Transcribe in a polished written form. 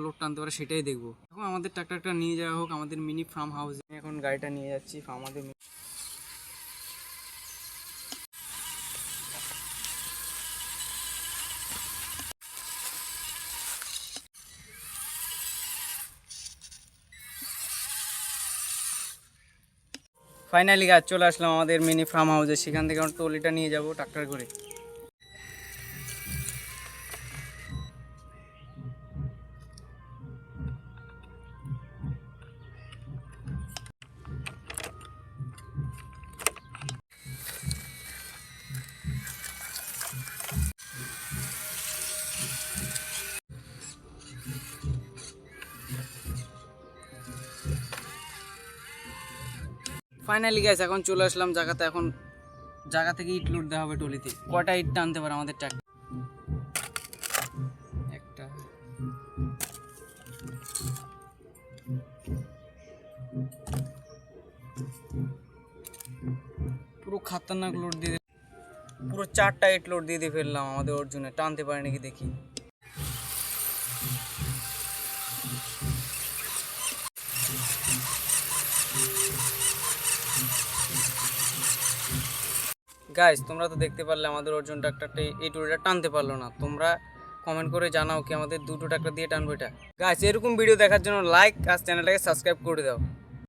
Load টানতে পারে সেটাই দেখবো। এখন আমাদের ট্রাক্টরটা নিয়ে যাওয়া হোক আমাদের মিনি ফার্ম হাউসে। এখন গাড়িটা নিয়ে যাচ্ছি আমাদের ফাইনালি গাছ চলে আসলাম আমাদের মিনি ফার্ম হাউসে। সেখান থেকে আমরা ট্রলিটা নিয়ে যাব ট্রাক্টর করে। ফাইনালি গাইস এখন চলে আসলাম জায়গাতে। এখন জায়গা থেকে ইট লোড দেওয়া হবে টলিতে। কয়টা ইট টানতে পারে আমাদের ট্রাক্টর? একটা, পুরো খাতারনাক লোড দিয়ে, পুরো 4টা ইট লোড দিয়ে ফেললাম আমাদের অর্জুনে। টানতে পারে নাকি দেখি। গাইস তোমরা তো দেখতে পারলে আমাদের অর্জুন ট্রাক্টরটা এই টুলটা টানতে পারলো না। তোমরা কমেন্ট করে জানাও কি আমাদের দুটো ট্রাক্টর দিয়ে টানবো এটা। গাইস এরকম ভিডিও দেখার জন্য লাইক আর চ্যানেলটাকে সাবস্ক্রাইব করে দাও।